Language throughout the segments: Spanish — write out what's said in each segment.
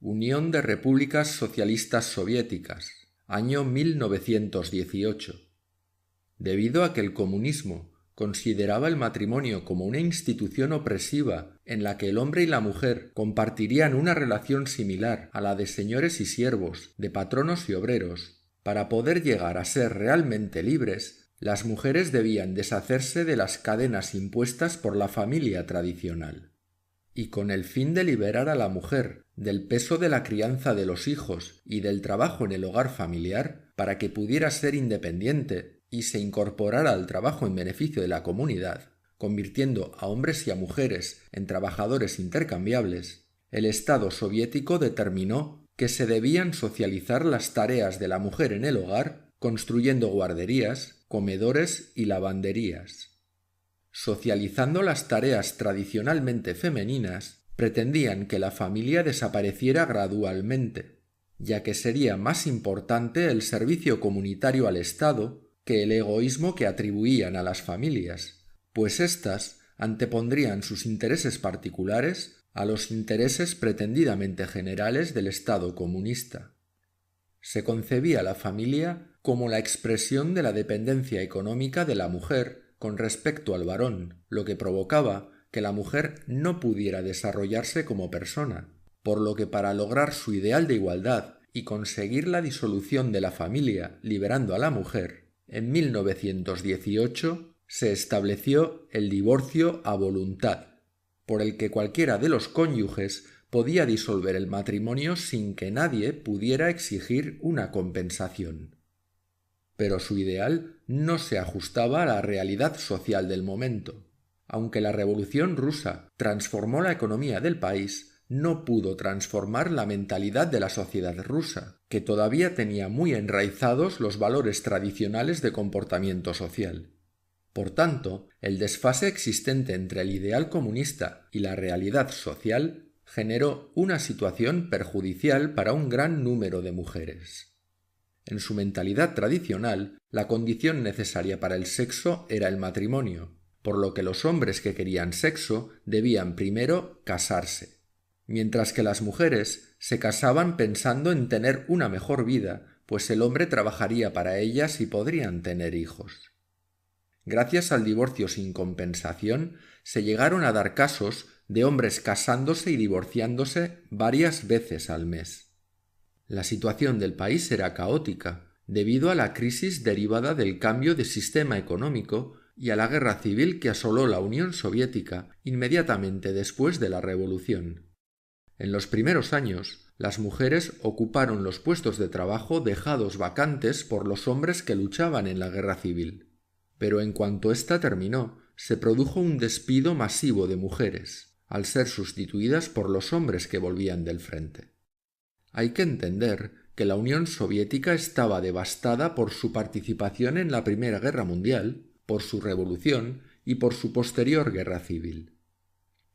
Unión de Repúblicas Socialistas Soviéticas, año 1918. Debido a que el comunismo consideraba el matrimonio como una institución opresiva en la que el hombre y la mujer compartirían una relación similar a la de señores y siervos, de patronos y obreros, para poder llegar a ser realmente libres, las mujeres debían deshacerse de las cadenas impuestas por la familia tradicional. Y con el fin de liberar a la mujer del peso de la crianza de los hijos y del trabajo en el hogar familiar, para que pudiera ser independiente y se incorporara al trabajo en beneficio de la comunidad, convirtiendo a hombres y a mujeres en trabajadores intercambiables, el Estado soviético determinó que se debían socializar las tareas de la mujer en el hogar, construyendo guarderías, comedores y lavanderías. Socializando las tareas tradicionalmente femeninas, pretendían que la familia desapareciera gradualmente, ya que sería más importante el servicio comunitario al Estado que el egoísmo que atribuían a las familias, pues éstas antepondrían sus intereses particulares a los intereses pretendidamente generales del Estado comunista. Se concebía la familia como la expresión de la dependencia económica de la mujer con respecto al varón, lo que provocaba que la mujer no pudiera desarrollarse como persona, por lo que para lograr su ideal de igualdad y conseguir la disolución de la familia liberando a la mujer, en 1918 se estableció el divorcio a voluntad, por el que cualquiera de los cónyuges podía disolver el matrimonio sin que nadie pudiera exigir una compensación. Pero su ideal no se ajustaba a la realidad social del momento. Aunque la Revolución rusa transformó la economía del país, no pudo transformar la mentalidad de la sociedad rusa, que todavía tenía muy enraizados los valores tradicionales de comportamiento social. Por tanto, el desfase existente entre el ideal comunista y la realidad social generó una situación perjudicial para un gran número de mujeres. En su mentalidad tradicional, la condición necesaria para el sexo era el matrimonio, por lo que los hombres que querían sexo debían primero casarse, mientras que las mujeres se casaban pensando en tener una mejor vida, pues el hombre trabajaría para ellas y podrían tener hijos. Gracias al divorcio sin compensación, se llegaron a dar casos de hombres casándose y divorciándose varias veces al mes. La situación del país era caótica, debido a la crisis derivada del cambio de sistema económico y a la guerra civil que asoló la Unión Soviética inmediatamente después de la Revolución. En los primeros años, las mujeres ocuparon los puestos de trabajo dejados vacantes por los hombres que luchaban en la guerra civil. Pero en cuanto ésta terminó, se produjo un despido masivo de mujeres, al ser sustituidas por los hombres que volvían del frente. Hay que entender que la Unión Soviética estaba devastada por su participación en la Primera Guerra Mundial, por su revolución y por su posterior guerra civil.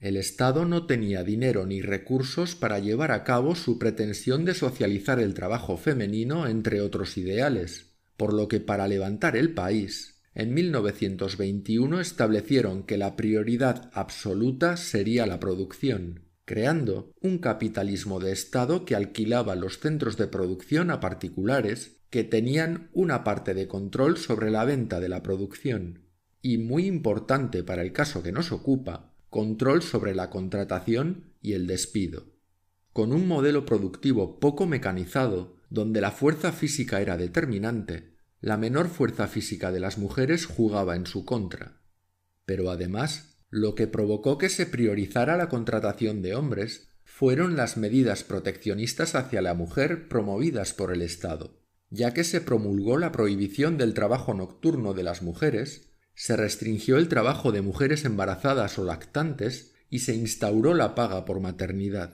El Estado no tenía dinero ni recursos para llevar a cabo su pretensión de socializar el trabajo femenino entre otros ideales, por lo que para levantar el país, en 1921 establecieron que la prioridad absoluta sería la producción, creando un capitalismo de Estado que alquilaba los centros de producción a particulares que tenían una parte de control sobre la venta de la producción y, muy importante para el caso que nos ocupa, control sobre la contratación y el despido. Con un modelo productivo poco mecanizado, donde la fuerza física era determinante, la menor fuerza física de las mujeres jugaba en su contra. Pero además, lo que provocó que se priorizara la contratación de hombres fueron las medidas proteccionistas hacia la mujer promovidas por el Estado, ya que se promulgó la prohibición del trabajo nocturno de las mujeres, se restringió el trabajo de mujeres embarazadas o lactantes y se instauró la paga por maternidad.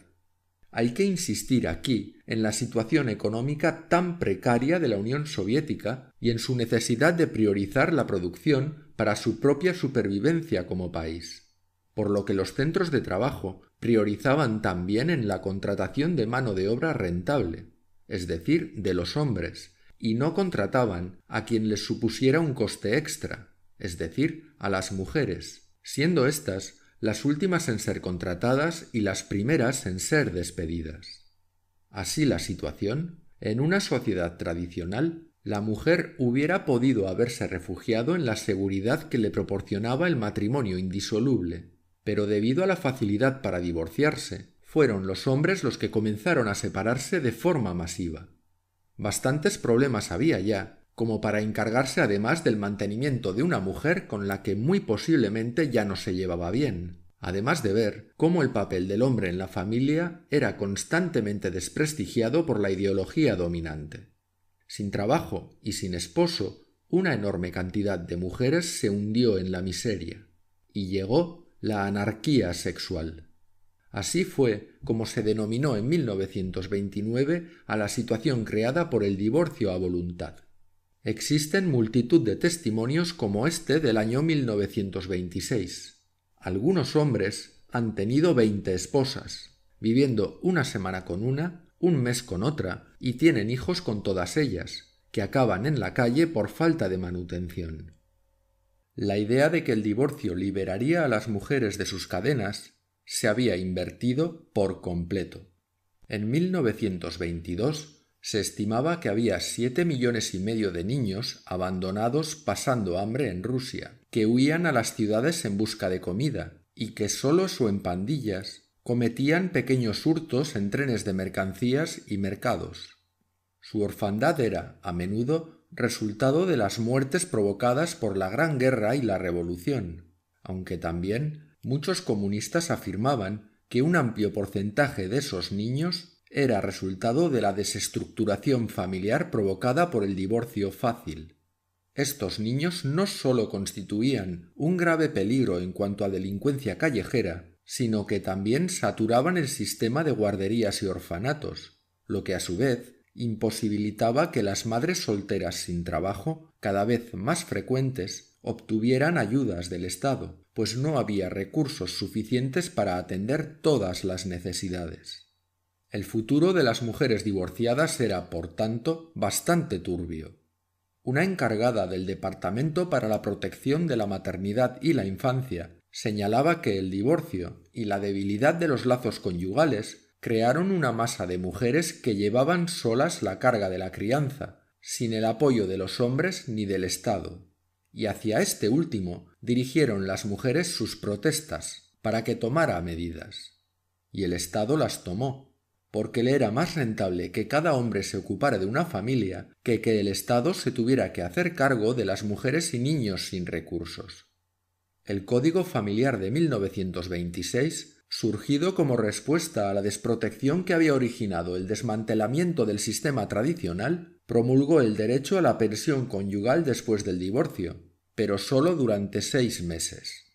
Hay que insistir aquí en la situación económica tan precaria de la Unión Soviética y en su necesidad de priorizar la producción para su propia supervivencia como país, por lo que los centros de trabajo priorizaban también en la contratación de mano de obra rentable, es decir, de los hombres, y no contrataban a quien les supusiera un coste extra, es decir, a las mujeres, siendo éstas las últimas en ser contratadas y las primeras en ser despedidas. Así la situación, en una sociedad tradicional, la mujer hubiera podido haberse refugiado en la seguridad que le proporcionaba el matrimonio indisoluble, pero debido a la facilidad para divorciarse, fueron los hombres los que comenzaron a separarse de forma masiva. Bastantes problemas había ya, como para encargarse además del mantenimiento de una mujer con la que muy posiblemente ya no se llevaba bien, además de ver cómo el papel del hombre en la familia era constantemente desprestigiado por la ideología dominante. Sin trabajo y sin esposo, una enorme cantidad de mujeres se hundió en la miseria, y llegó la anarquía sexual. Así fue como se denominó en 1929 a la situación creada por el divorcio a voluntad. Existen multitud de testimonios como este del año 1926. Algunos hombres han tenido 20 esposas, viviendo una semana con una, un mes con otra, y tienen hijos con todas ellas, que acaban en la calle por falta de manutención. La idea de que el divorcio liberaría a las mujeres de sus cadenas se había invertido por completo. En 1922 se estimaba que había 7,5 millones de niños abandonados pasando hambre en Rusia, que huían a las ciudades en busca de comida y que solos o en pandillas cometían pequeños hurtos en trenes de mercancías y mercados. Su orfandad era, a menudo, resultado de las muertes provocadas por la Gran Guerra y la Revolución, aunque también muchos comunistas afirmaban que un amplio porcentaje de esos niños era resultado de la desestructuración familiar provocada por el divorcio fácil. Estos niños no sólo constituían un grave peligro en cuanto a delincuencia callejera, sino que también saturaban el sistema de guarderías y orfanatos, lo que a su vez imposibilitaba que las madres solteras sin trabajo, cada vez más frecuentes, obtuvieran ayudas del Estado, pues no había recursos suficientes para atender todas las necesidades. El futuro de las mujeres divorciadas era, por tanto, bastante turbio. Una encargada del Departamento para la Protección de la Maternidad y la Infancia señalaba que el divorcio y la debilidad de los lazos conyugales crearon una masa de mujeres que llevaban solas la carga de la crianza, sin el apoyo de los hombres ni del Estado, y hacia este último dirigieron las mujeres sus protestas para que tomara medidas. Y el Estado las tomó, porque le era más rentable que cada hombre se ocupara de una familia que el Estado se tuviera que hacer cargo de las mujeres y niños sin recursos. El Código Familiar de 1926, surgido como respuesta a la desprotección que había originado el desmantelamiento del sistema tradicional, promulgó el derecho a la pensión conyugal después del divorcio, pero sólo durante 6 meses.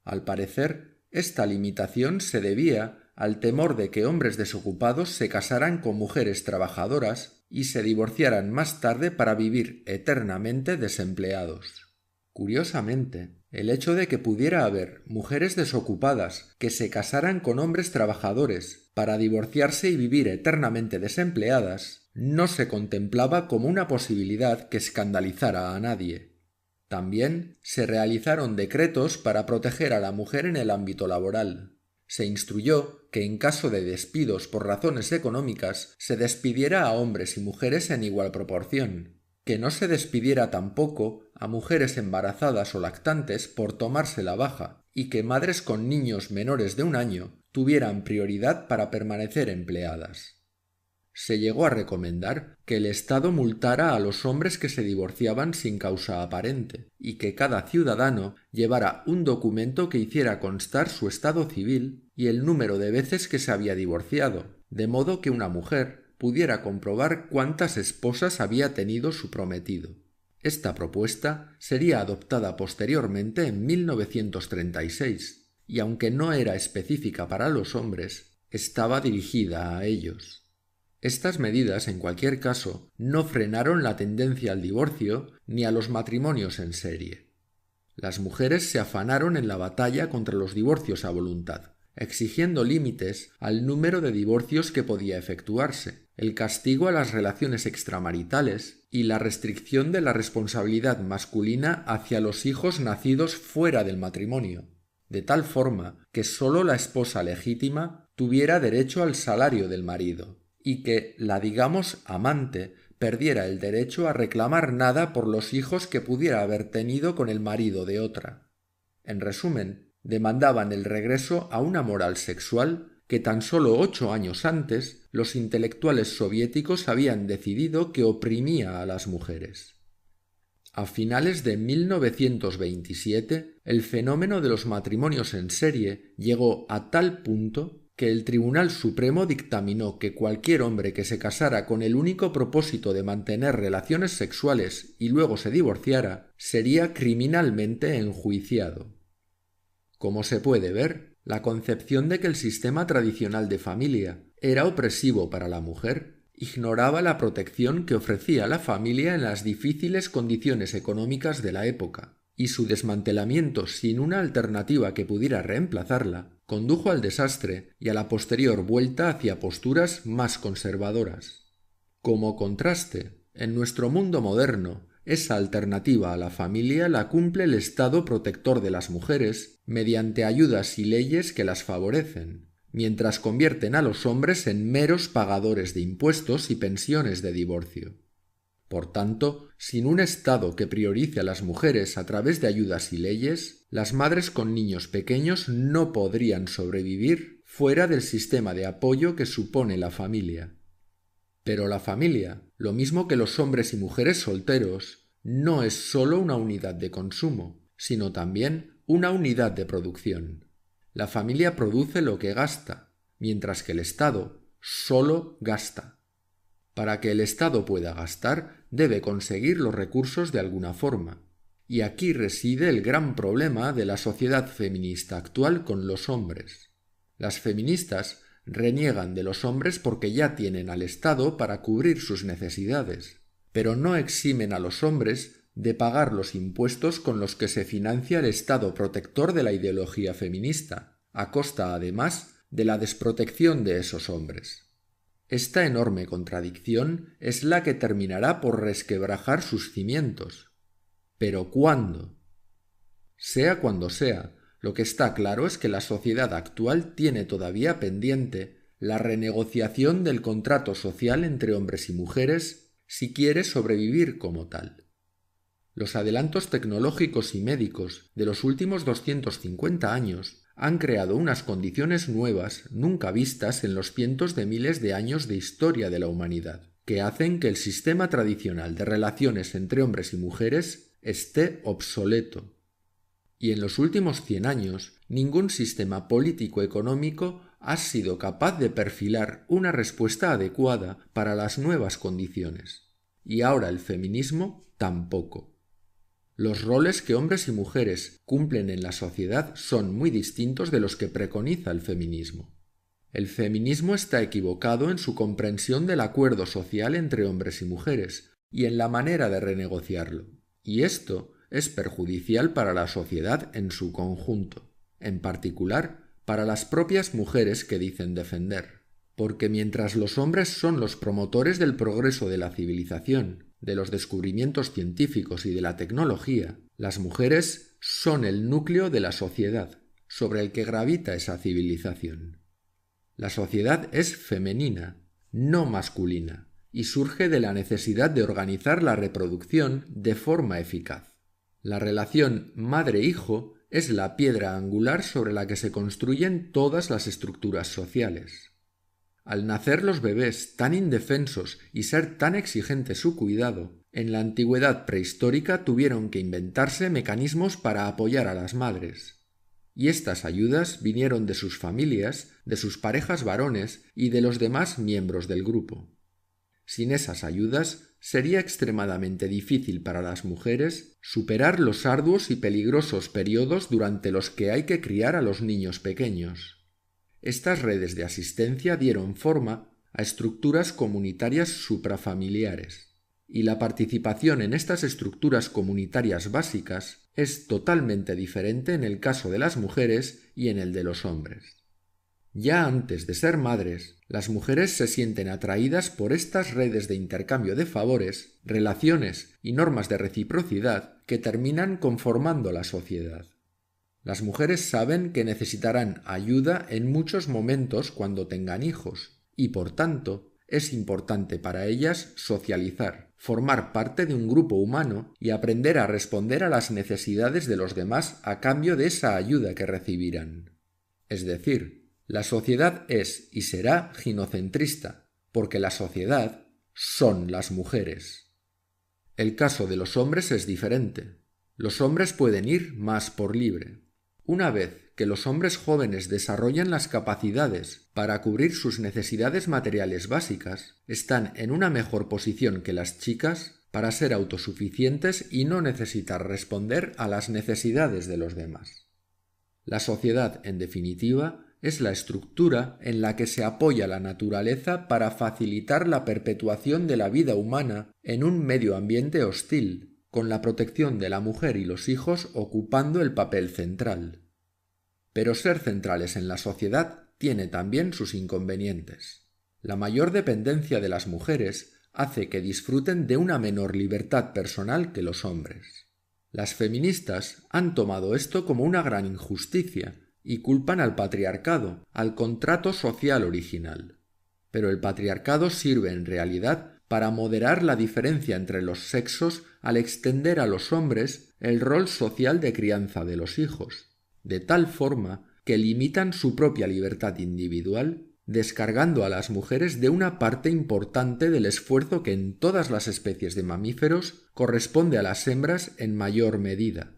Al parecer, esta limitación se debía al temor de que hombres desocupados se casaran con mujeres trabajadoras y se divorciaran más tarde para vivir eternamente desempleados. Curiosamente, el hecho de que pudiera haber mujeres desocupadas que se casaran con hombres trabajadores para divorciarse y vivir eternamente desempleadas no se contemplaba como una posibilidad que escandalizara a nadie. También se realizaron decretos para proteger a la mujer en el ámbito laboral. Se instruyó que en caso de despidos por razones económicas se despidiera a hombres y mujeres en igual proporción, que no se despidiera tampoco a mujeres embarazadas o lactantes por tomarse la baja, y que madres con niños menores de 1 año tuvieran prioridad para permanecer empleadas. Se llegó a recomendar que el Estado multara a los hombres que se divorciaban sin causa aparente, y que cada ciudadano llevara un documento que hiciera constar su estado civil y el número de veces que se había divorciado, de modo que una mujer pudiera comprobar cuántas esposas había tenido su prometido. Esta propuesta sería adoptada posteriormente en 1936, y aunque no era específica para los hombres, estaba dirigida a ellos. Estas medidas, en cualquier caso, no frenaron la tendencia al divorcio ni a los matrimonios en serie. Las mujeres se afanaron en la batalla contra los divorcios a voluntad, exigiendo límites al número de divorcios que podía efectuarse, el castigo a las relaciones extramaritales y la restricción de la responsabilidad masculina hacia los hijos nacidos fuera del matrimonio, de tal forma que sólo la esposa legítima tuviera derecho al salario del marido, y que la, digamos, amante perdiera el derecho a reclamar nada por los hijos que pudiera haber tenido con el marido de otra. En resumen, demandaban el regreso a una moral sexual que tan solo 8 años antes los intelectuales soviéticos habían decidido que oprimía a las mujeres. A finales de 1927, el fenómeno de los matrimonios en serie llegó a tal punto que el Tribunal Supremo dictaminó que cualquier hombre que se casara con el único propósito de mantener relaciones sexuales y luego se divorciara, sería criminalmente enjuiciado. Como se puede ver, la concepción de que el sistema tradicional de familia era opresivo para la mujer ignoraba la protección que ofrecía la familia en las difíciles condiciones económicas de la época, y su desmantelamiento sin una alternativa que pudiera reemplazarla condujo al desastre y a la posterior vuelta hacia posturas más conservadoras. Como contraste, en nuestro mundo moderno, esa alternativa a la familia la cumple el Estado protector de las mujeres mediante ayudas y leyes que las favorecen, mientras convierten a los hombres en meros pagadores de impuestos y pensiones de divorcio. Por tanto, sin un Estado que priorice a las mujeres a través de ayudas y leyes, las madres con niños pequeños no podrían sobrevivir fuera del sistema de apoyo que supone la familia. Pero la familia, lo mismo que los hombres y mujeres solteros, no es sólo una unidad de consumo, sino también una unidad de producción. La familia produce lo que gasta, mientras que el Estado sólo gasta. Para que el Estado pueda gastar, debe conseguir los recursos de alguna forma. Y aquí reside el gran problema de la sociedad feminista actual con los hombres. Las feministas reniegan de los hombres porque ya tienen al Estado para cubrir sus necesidades, pero no eximen a los hombres de pagar los impuestos con los que se financia el Estado protector de la ideología feminista, a costa, además, de la desprotección de esos hombres. Esta enorme contradicción es la que terminará por resquebrajar sus cimientos. ¿Pero cuándo? Sea cuando sea, lo que está claro es que la sociedad actual tiene todavía pendiente la renegociación del contrato social entre hombres y mujeres si quiere sobrevivir como tal. Los adelantos tecnológicos y médicos de los últimos 250 años han creado unas condiciones nuevas nunca vistas en los cientos de miles de años de historia de la humanidad, que hacen que el sistema tradicional de relaciones entre hombres y mujeres esté obsoleto. Y en los últimos 100 años, ningún sistema político-económico ha sido capaz de perfilar una respuesta adecuada para las nuevas condiciones. Y ahora el feminismo tampoco. Los roles que hombres y mujeres cumplen en la sociedad son muy distintos de los que preconiza el feminismo. El feminismo está equivocado en su comprensión del acuerdo social entre hombres y mujeres y en la manera de renegociarlo. Y esto es perjudicial para la sociedad en su conjunto, en particular para las propias mujeres que dicen defender. Porque mientras los hombres son los promotores del progreso de la civilización, de los descubrimientos científicos y de la tecnología, las mujeres son el núcleo de la sociedad, sobre el que gravita esa civilización. La sociedad es femenina, no masculina, y surge de la necesidad de organizar la reproducción de forma eficaz. La relación madre-hijo es la piedra angular sobre la que se construyen todas las estructuras sociales. Al nacer los bebés tan indefensos y ser tan exigente su cuidado, en la antigüedad prehistórica tuvieron que inventarse mecanismos para apoyar a las madres. Y estas ayudas vinieron de sus familias, de sus parejas varones y de los demás miembros del grupo. Sin esas ayudas, sería extremadamente difícil para las mujeres superar los arduos y peligrosos periodos durante los que hay que criar a los niños pequeños. Estas redes de asistencia dieron forma a estructuras comunitarias suprafamiliares, y la participación en estas estructuras comunitarias básicas es totalmente diferente en el caso de las mujeres y en el de los hombres. Ya antes de ser madres, las mujeres se sienten atraídas por estas redes de intercambio de favores, relaciones y normas de reciprocidad que terminan conformando la sociedad. Las mujeres saben que necesitarán ayuda en muchos momentos cuando tengan hijos, y por tanto, es importante para ellas socializar, formar parte de un grupo humano y aprender a responder a las necesidades de los demás a cambio de esa ayuda que recibirán. Es decir, la sociedad es y será ginocentrista, porque la sociedad son las mujeres. El caso de los hombres es diferente. Los hombres pueden ir más por libre. Una vez que los hombres jóvenes desarrollan las capacidades para cubrir sus necesidades materiales básicas, están en una mejor posición que las chicas para ser autosuficientes y no necesitar responder a las necesidades de los demás. La sociedad, en definitiva, es la estructura en la que se apoya la naturaleza para facilitar la perpetuación de la vida humana en un medio ambiente hostil, con la protección de la mujer y los hijos ocupando el papel central. Pero ser centrales en la sociedad tiene también sus inconvenientes. La mayor dependencia de las mujeres hace que disfruten de una menor libertad personal que los hombres. Las feministas han tomado esto como una gran injusticia y culpan al patriarcado, al contrato social original. Pero el patriarcado sirve en realidad para moderar la diferencia entre los sexos al extender a los hombres el rol social de crianza de los hijos, de tal forma que limitan su propia libertad individual, descargando a las mujeres de una parte importante del esfuerzo que en todas las especies de mamíferos corresponde a las hembras en mayor medida.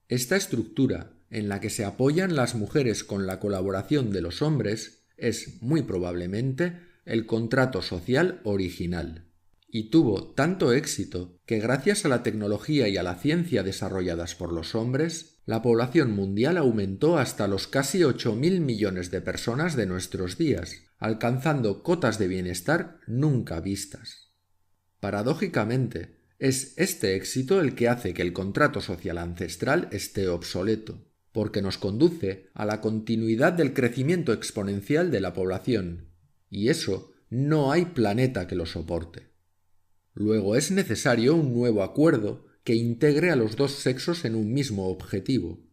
Esta estructura, en la que se apoyan las mujeres con la colaboración de los hombres, es, muy probablemente, el contrato social original. Y tuvo tanto éxito que gracias a la tecnología y a la ciencia desarrolladas por los hombres, la población mundial aumentó hasta los casi 8.000 millones de personas de nuestros días, alcanzando cotas de bienestar nunca vistas. Paradójicamente, es este éxito el que hace que el contrato social ancestral esté obsoleto, porque nos conduce a la continuidad del crecimiento exponencial de la población, y eso no hay planeta que lo soporte. Luego es necesario un nuevo acuerdo que integre a los dos sexos en un mismo objetivo.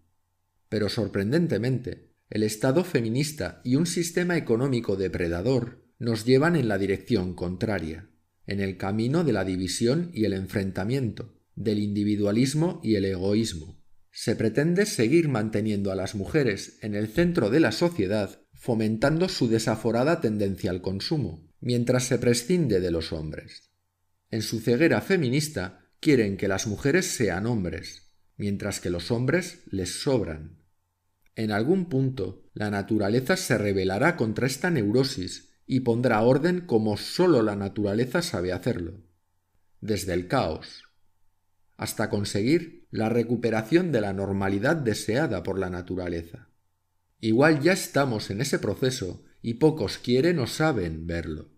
Pero sorprendentemente, el Estado feminista y un sistema económico depredador nos llevan en la dirección contraria, en el camino de la división y el enfrentamiento, del individualismo y el egoísmo. Se pretende seguir manteniendo a las mujeres en el centro de la sociedad, fomentando su desaforada tendencia al consumo, mientras se prescinde de los hombres. En su ceguera feminista quieren que las mujeres sean hombres, mientras que los hombres les sobran. En algún punto, la naturaleza se rebelará contra esta neurosis y pondrá orden como sólo la naturaleza sabe hacerlo, desde el caos, hasta conseguir la recuperación de la normalidad deseada por la naturaleza. Igual ya estamos en ese proceso y pocos quieren o saben verlo.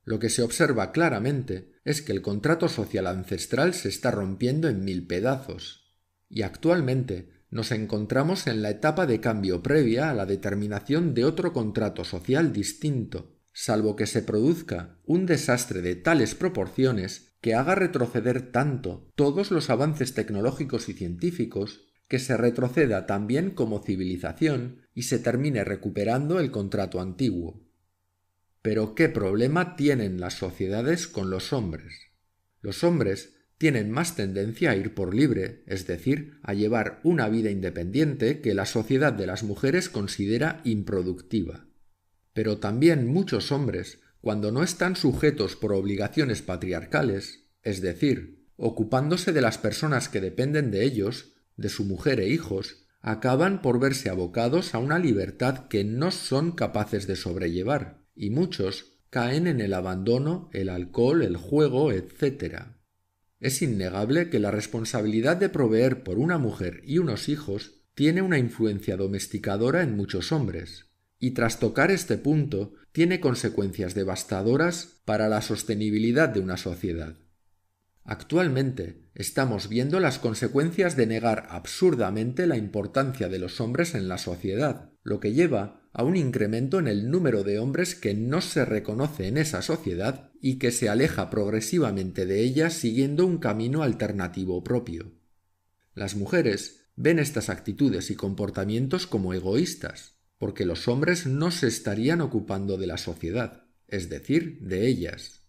Lo que se observa claramente es que el contrato social ancestral se está rompiendo en 1000 pedazos, y actualmente nos encontramos en la etapa de cambio previa a la determinación de otro contrato social distinto, salvo que se produzca un desastre de tales proporciones que haga retroceder tanto todos los avances tecnológicos y científicos que se retroceda también como civilización y se termine recuperando el contrato antiguo. Pero ¿qué problema tienen las sociedades con los hombres? Los hombres tienen más tendencia a ir por libre, es decir, a llevar una vida independiente que la sociedad de las mujeres considera improductiva. Pero también muchos hombres, cuando no están sujetos por obligaciones patriarcales, es decir, ocupándose de las personas que dependen de ellos, de su mujer e hijos, acaban por verse abocados a una libertad que no son capaces de sobrellevar, y muchos caen en el abandono, el alcohol, el juego, etc. Es innegable que la responsabilidad de proveer por una mujer y unos hijos tiene una influencia domesticadora en muchos hombres, y tras tocar este punto tiene consecuencias devastadoras para la sostenibilidad de una sociedad. Actualmente estamos viendo las consecuencias de negar absurdamente la importancia de los hombres en la sociedad, lo que lleva a un incremento en el número de hombres que no se reconoce en esa sociedad y que se aleja progresivamente de ella siguiendo un camino alternativo propio. Las mujeres ven estas actitudes y comportamientos como egoístas, porque los hombres no se estarían ocupando de la sociedad, es decir, de ellas.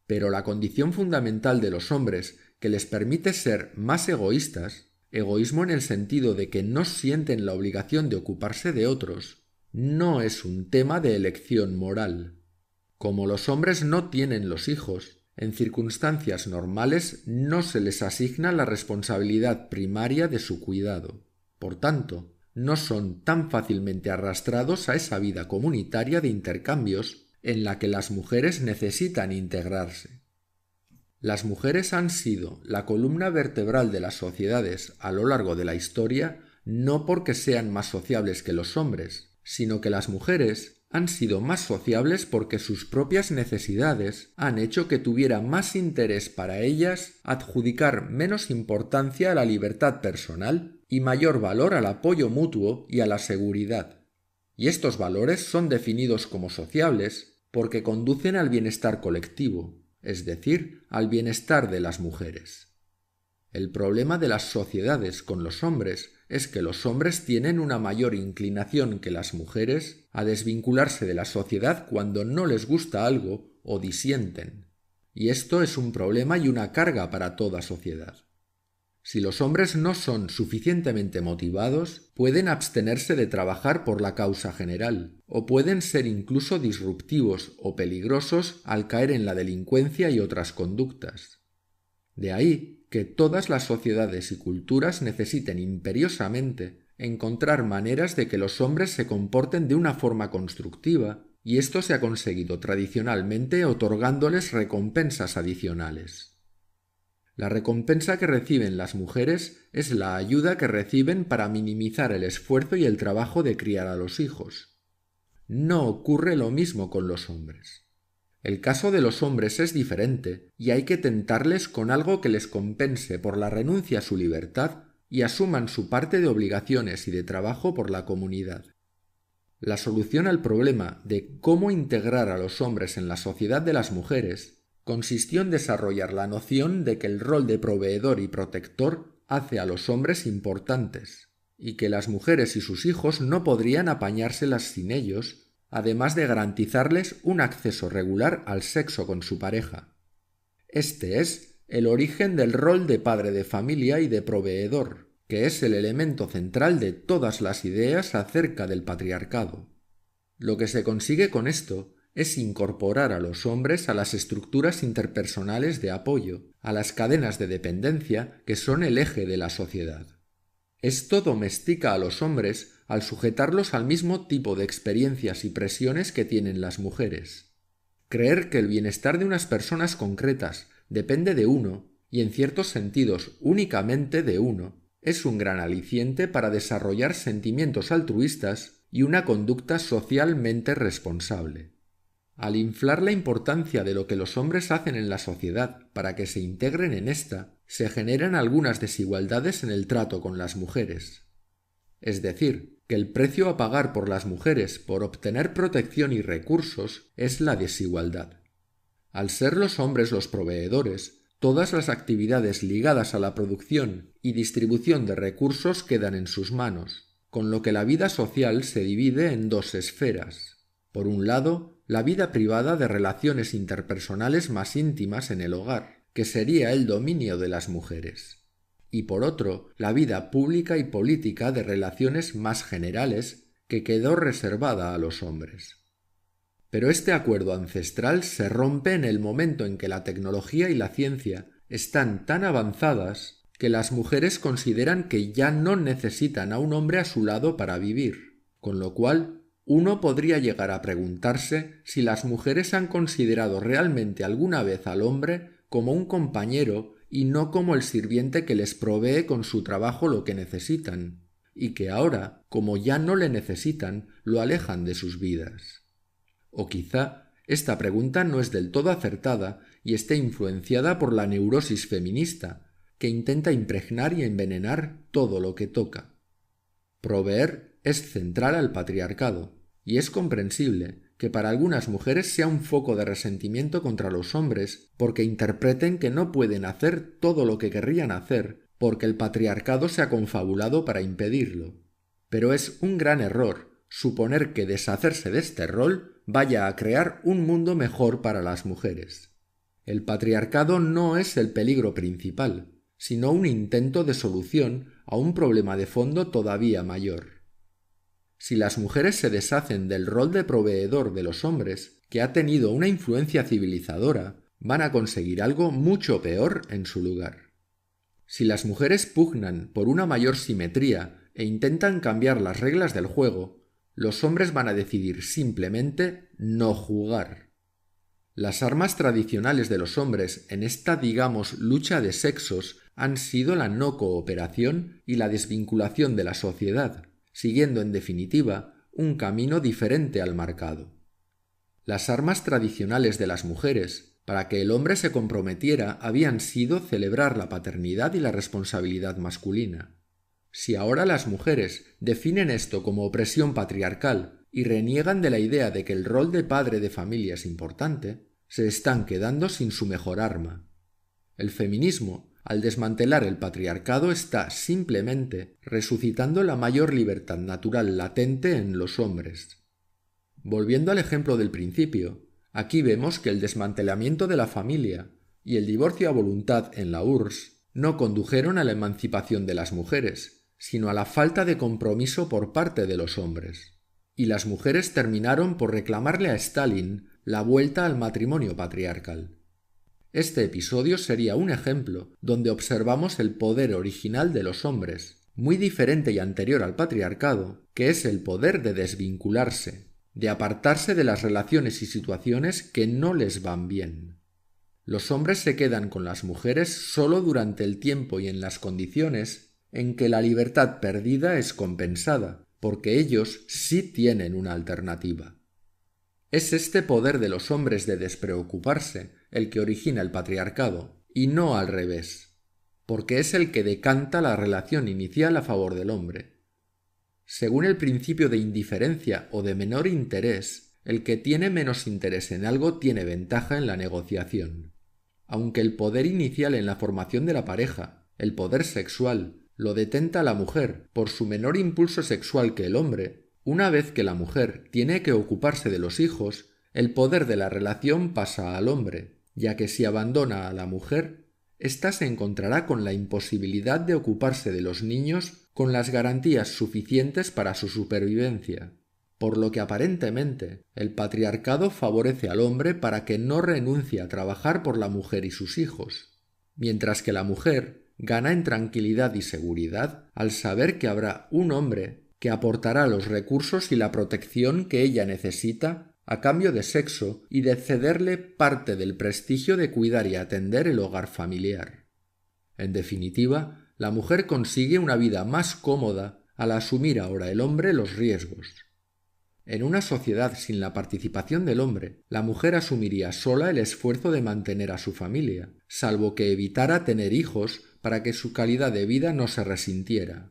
Pero la condición fundamental de los hombres que les permite ser más egoístas, egoísmo en el sentido de que no sienten la obligación de ocuparse de otros, no es un tema de elección moral. Como los hombres no tienen los hijos, en circunstancias normales no se les asigna la responsabilidad primaria de su cuidado. Por tanto, no son tan fácilmente arrastrados a esa vida comunitaria de intercambios en la que las mujeres necesitan integrarse. Las mujeres han sido la columna vertebral de las sociedades a lo largo de la historia no porque sean más sociables que los hombres, sino que las mujeres han sido más sociables porque sus propias necesidades han hecho que tuviera más interés para ellas adjudicar menos importancia a la libertad personal y mayor valor al apoyo mutuo y a la seguridad. Y estos valores son definidos como sociables porque conducen al bienestar colectivo, es decir, al bienestar de las mujeres. El problema de las sociedades con los hombres es que los hombres tienen una mayor inclinación que las mujeres a desvincularse de la sociedad cuando no les gusta algo o disienten, y esto es un problema y una carga para toda sociedad. Si los hombres no son suficientemente motivados, pueden abstenerse de trabajar por la causa general, o pueden ser incluso disruptivos o peligrosos al caer en la delincuencia y otras conductas. De ahí que todas las sociedades y culturas necesiten imperiosamente encontrar maneras de que los hombres se comporten de una forma constructiva, y esto se ha conseguido tradicionalmente otorgándoles recompensas adicionales. La recompensa que reciben las mujeres es la ayuda que reciben para minimizar el esfuerzo y el trabajo de criar a los hijos. No ocurre lo mismo con los hombres. El caso de los hombres es diferente y hay que tentarles con algo que les compense por la renuncia a su libertad y asuman su parte de obligaciones y de trabajo por la comunidad. La solución al problema de cómo integrar a los hombres en la sociedad de las mujeres consistió en desarrollar la noción de que el rol de proveedor y protector hace a los hombres importantes y que las mujeres y sus hijos no podrían apañárselas sin ellos, además de garantizarles un acceso regular al sexo con su pareja. Este es el origen del rol de padre de familia y de proveedor, que es el elemento central de todas las ideas acerca del patriarcado. Lo que se consigue con esto es incorporar a los hombres a las estructuras interpersonales de apoyo, a las cadenas de dependencia que son el eje de la sociedad. Esto domestica a los hombres al sujetarlos al mismo tipo de experiencias y presiones que tienen las mujeres. Creer que el bienestar de unas personas concretas depende de uno, y en ciertos sentidos únicamente de uno, es un gran aliciente para desarrollar sentimientos altruistas y una conducta socialmente responsable. Al inflar la importancia de lo que los hombres hacen en la sociedad para que se integren en ésta, se generan algunas desigualdades en el trato con las mujeres. Es decir, que el precio a pagar por las mujeres por obtener protección y recursos es la desigualdad. Al ser los hombres los proveedores, todas las actividades ligadas a la producción y distribución de recursos quedan en sus manos, con lo que la vida social se divide en dos esferas. Por un lado, la vida privada de relaciones interpersonales más íntimas en el hogar, que sería el dominio de las mujeres. Y por otro, la vida pública y política de relaciones más generales, que quedó reservada a los hombres. Pero este acuerdo ancestral se rompe en el momento en que la tecnología y la ciencia están tan avanzadas que las mujeres consideran que ya no necesitan a un hombre a su lado para vivir, con lo cual uno podría llegar a preguntarse si las mujeres han considerado realmente alguna vez al hombre como un compañero y no como el sirviente que les provee con su trabajo lo que necesitan, y que ahora, como ya no le necesitan, lo alejan de sus vidas. O quizá esta pregunta no es del todo acertada y esté influenciada por la neurosis feminista, que intenta impregnar y envenenar todo lo que toca. Proveer es central al patriarcado, y es comprensible que para algunas mujeres sea un foco de resentimiento contra los hombres porque interpreten que no pueden hacer todo lo que querrían hacer porque el patriarcado se ha confabulado para impedirlo. Pero es un gran error suponer que deshacerse de este rol vaya a crear un mundo mejor para las mujeres. El patriarcado no es el peligro principal, sino un intento de solución a un problema de fondo todavía mayor. Si las mujeres se deshacen del rol de proveedor de los hombres, que ha tenido una influencia civilizadora, van a conseguir algo mucho peor en su lugar. Si las mujeres pugnan por una mayor simetría e intentan cambiar las reglas del juego, los hombres van a decidir simplemente no jugar. Las armas tradicionales de los hombres en esta, digamos, lucha de sexos han sido la no cooperación y la desvinculación de la sociedad, siguiendo en definitiva un camino diferente al marcado. Las armas tradicionales de las mujeres para que el hombre se comprometiera habían sido celebrar la paternidad y la responsabilidad masculina. Si ahora las mujeres definen esto como opresión patriarcal y reniegan de la idea de que el rol de padre de familia es importante, se están quedando sin su mejor arma. El feminismo, al desmantelar el patriarcado, está simplemente resucitando la mayor libertad natural latente en los hombres. Volviendo al ejemplo del principio, aquí vemos que el desmantelamiento de la familia y el divorcio a voluntad en la URSS no condujeron a la emancipación de las mujeres, sino a la falta de compromiso por parte de los hombres. Y las mujeres terminaron por reclamarle a Stalin la vuelta al matrimonio patriarcal. Este episodio sería un ejemplo donde observamos el poder original de los hombres, muy diferente y anterior al patriarcado, que es el poder de desvincularse, de apartarse de las relaciones y situaciones que no les van bien. Los hombres se quedan con las mujeres solo durante el tiempo y en las condiciones en que la libertad perdida es compensada, porque ellos sí tienen una alternativa. Es este poder de los hombres de despreocuparse el que origina el patriarcado, y no al revés, porque es el que decanta la relación inicial a favor del hombre. Según el principio de indiferencia o de menor interés, el que tiene menos interés en algo tiene ventaja en la negociación. Aunque el poder inicial en la formación de la pareja, el poder sexual, lo detenta la mujer por su menor impulso sexual que el hombre, una vez que la mujer tiene que ocuparse de los hijos, el poder de la relación pasa al hombre, ya que si abandona a la mujer, ésta se encontrará con la imposibilidad de ocuparse de los niños con las garantías suficientes para su supervivencia, por lo que aparentemente el patriarcado favorece al hombre para que no renuncie a trabajar por la mujer y sus hijos, mientras que la mujer gana en tranquilidad y seguridad al saber que habrá un hombre que aportará los recursos y la protección que ella necesita a cambio de sexo y de cederle parte del prestigio de cuidar y atender el hogar familiar. En definitiva, la mujer consigue una vida más cómoda al asumir ahora el hombre los riesgos. En una sociedad sin la participación del hombre, la mujer asumiría sola el esfuerzo de mantener a su familia, salvo que evitara tener hijos para que su calidad de vida no se resintiera.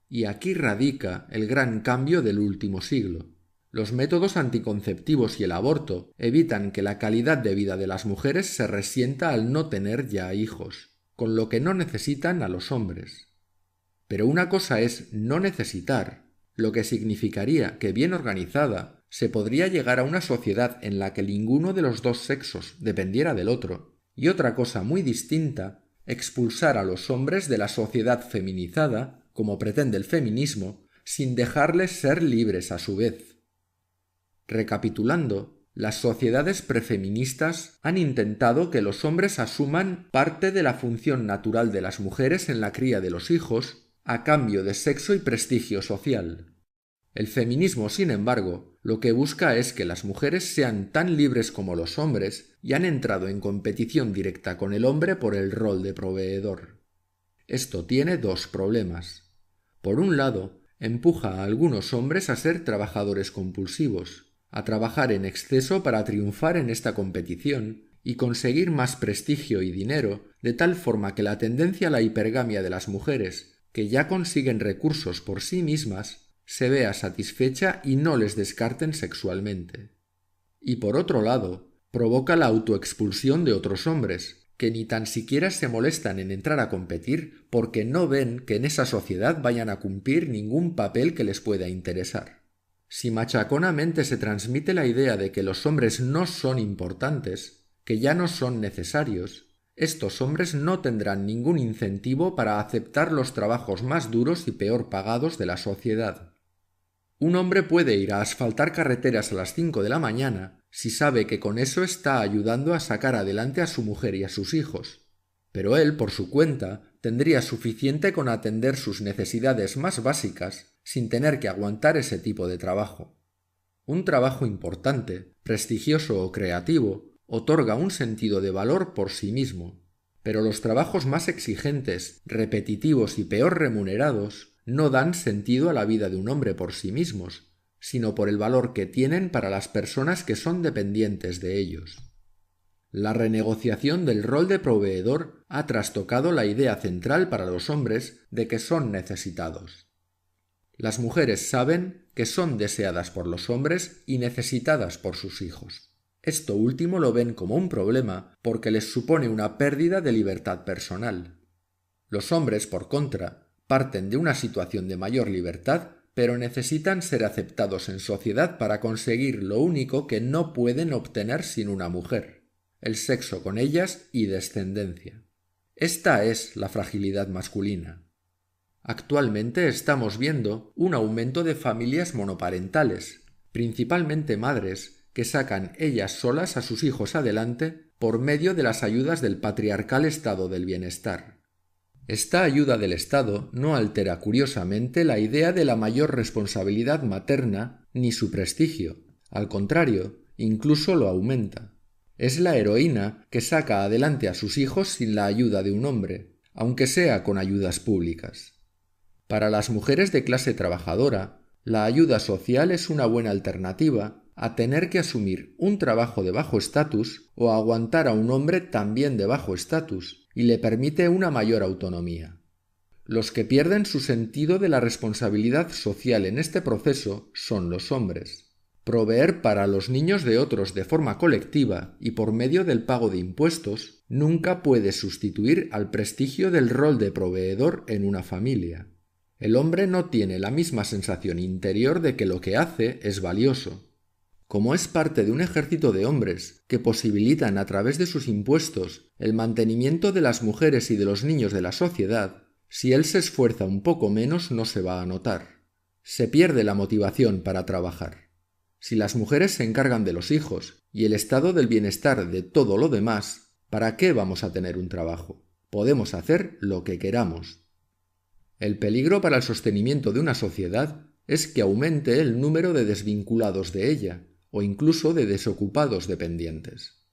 Y aquí radica el gran cambio del último siglo. Los métodos anticonceptivos y el aborto evitan que la calidad de vida de las mujeres se resienta al no tener ya hijos, con lo que no necesitan a los hombres. Pero una cosa es no necesitar, lo que significaría que bien organizada se podría llegar a una sociedad en la que ninguno de los dos sexos dependiera del otro, y otra cosa muy distinta, expulsar a los hombres de la sociedad feminizada, como pretende el feminismo, sin dejarles ser libres a su vez. Recapitulando, las sociedades prefeministas han intentado que los hombres asuman parte de la función natural de las mujeres en la cría de los hijos, a cambio de sexo y prestigio social. El feminismo, sin embargo, lo que busca es que las mujeres sean tan libres como los hombres y han entrado en competición directa con el hombre por el rol de proveedor. Esto tiene dos problemas. Por un lado, empuja a algunos hombres a ser trabajadores compulsivos, a trabajar en exceso para triunfar en esta competición y conseguir más prestigio y dinero, de tal forma que la tendencia a la hipergamia de las mujeres, que ya consiguen recursos por sí mismas, se vea satisfecha y no les descarten sexualmente. Y por otro lado, provoca la autoexpulsión de otros hombres, que ni tan siquiera se molestan en entrar a competir porque no ven que en esa sociedad vayan a cumplir ningún papel que les pueda interesar. Si machaconamente se transmite la idea de que los hombres no son importantes, que ya no son necesarios, estos hombres no tendrán ningún incentivo para aceptar los trabajos más duros y peor pagados de la sociedad. Un hombre puede ir a asfaltar carreteras a las 5 de la mañana si sabe que con eso está ayudando a sacar adelante a su mujer y a sus hijos, pero él, por su cuenta, tendría suficiente con atender sus necesidades más básicas sin tener que aguantar ese tipo de trabajo. Un trabajo importante, prestigioso o creativo otorga un sentido de valor por sí mismo, pero los trabajos más exigentes, repetitivos y peor remunerados no dan sentido a la vida de un hombre por sí mismos, sino por el valor que tienen para las personas que son dependientes de ellos. La renegociación del rol de proveedor ha trastocado la idea central para los hombres de que son necesitados. Las mujeres saben que son deseadas por los hombres y necesitadas por sus hijos. Esto último lo ven como un problema porque les supone una pérdida de libertad personal. Los hombres, por contra, parten de una situación de mayor libertad, pero necesitan ser aceptados en sociedad para conseguir lo único que no pueden obtener sin una mujer: el sexo con ellas y descendencia. Esta es la fragilidad masculina. Actualmente estamos viendo un aumento de familias monoparentales, principalmente madres, que sacan ellas solas a sus hijos adelante por medio de las ayudas del patriarcal estado del bienestar. Esta ayuda del Estado no altera curiosamente la idea de la mayor responsabilidad materna ni su prestigio. Al contrario, incluso lo aumenta. Es la heroína que saca adelante a sus hijos sin la ayuda de un hombre, aunque sea con ayudas públicas. Para las mujeres de clase trabajadora, la ayuda social es una buena alternativa a tener que asumir un trabajo de bajo estatus o aguantar a un hombre también de bajo estatus, y le permite una mayor autonomía. Los que pierden su sentido de la responsabilidad social en este proceso son los hombres. Proveer para los niños de otros de forma colectiva y por medio del pago de impuestos nunca puede sustituir al prestigio del rol de proveedor en una familia. El hombre no tiene la misma sensación interior de que lo que hace es valioso. Como es parte de un ejército de hombres que posibilitan a través de sus impuestos el mantenimiento de las mujeres y de los niños de la sociedad, si él se esfuerza un poco menos no se va a notar. Se pierde la motivación para trabajar. Si las mujeres se encargan de los hijos y el estado del bienestar de todo lo demás, ¿para qué vamos a tener un trabajo? Podemos hacer lo que queramos. El peligro para el sostenimiento de una sociedad es que aumente el número de desvinculados de ella, o incluso de desocupados dependientes.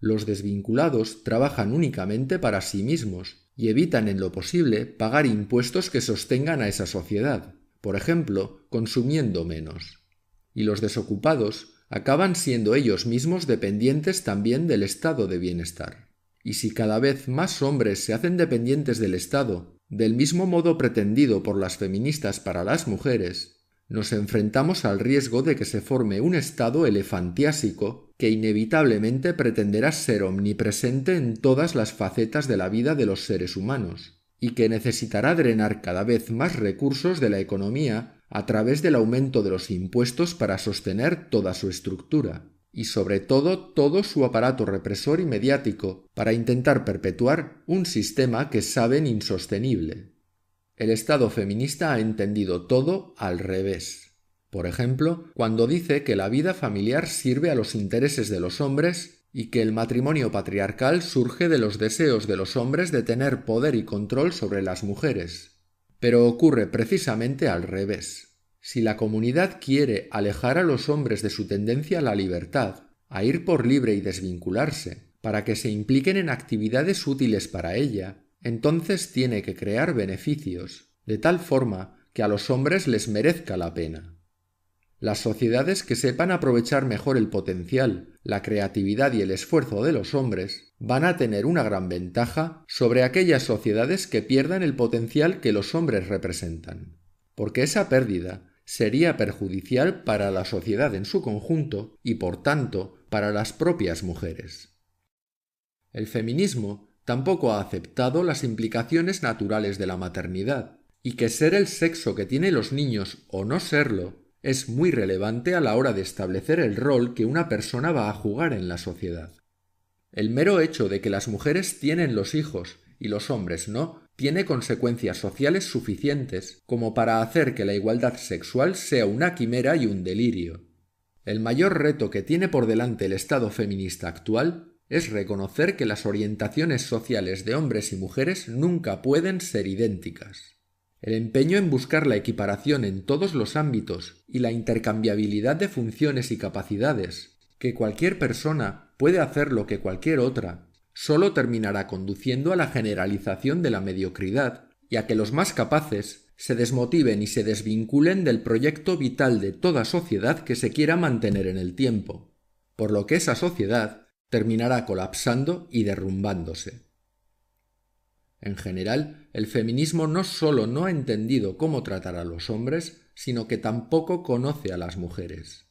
Los desvinculados trabajan únicamente para sí mismos y evitan en lo posible pagar impuestos que sostengan a esa sociedad, por ejemplo, consumiendo menos. Y los desocupados acaban siendo ellos mismos dependientes también del estado de bienestar. Y si cada vez más hombres se hacen dependientes del Estado, del mismo modo pretendido por las feministas para las mujeres, nos enfrentamos al riesgo de que se forme un estado elefantiásico que inevitablemente pretenderá ser omnipresente en todas las facetas de la vida de los seres humanos, y que necesitará drenar cada vez más recursos de la economía a través del aumento de los impuestos para sostener toda su estructura, y sobre todo su aparato represor y mediático, para intentar perpetuar un sistema que saben insostenible. El Estado feminista ha entendido todo al revés. Por ejemplo, cuando dice que la vida familiar sirve a los intereses de los hombres y que el matrimonio patriarcal surge de los deseos de los hombres de tener poder y control sobre las mujeres. Pero ocurre precisamente al revés. Si la comunidad quiere alejar a los hombres de su tendencia a la libertad, a ir por libre y desvincularse, para que se impliquen en actividades útiles para ella, entonces tiene que crear beneficios, de tal forma que a los hombres les merezca la pena. Las sociedades que sepan aprovechar mejor el potencial, la creatividad y el esfuerzo de los hombres van a tener una gran ventaja sobre aquellas sociedades que pierdan el potencial que los hombres representan, porque esa pérdida sería perjudicial para la sociedad en su conjunto y, por tanto, para las propias mujeres. El feminismo tampoco ha aceptado las implicaciones naturales de la maternidad, y que ser el sexo que tienen los niños o no serlo es muy relevante a la hora de establecer el rol que una persona va a jugar en la sociedad. El mero hecho de que las mujeres tienen los hijos y los hombres no, tiene consecuencias sociales suficientes como para hacer que la igualdad sexual sea una quimera y un delirio. El mayor reto que tiene por delante el Estado feminista actual es reconocer que las orientaciones sociales de hombres y mujeres nunca pueden ser idénticas. El empeño en buscar la equiparación en todos los ámbitos y la intercambiabilidad de funciones y capacidades, que cualquier persona puede hacer lo que cualquier otra, solo terminará conduciendo a la generalización de la mediocridad y a que los más capaces se desmotiven y se desvinculen del proyecto vital de toda sociedad que se quiera mantener en el tiempo, por lo que esa sociedad terminará colapsando y derrumbándose. En general, el feminismo no solo no ha entendido cómo tratar a los hombres, sino que tampoco conoce a las mujeres.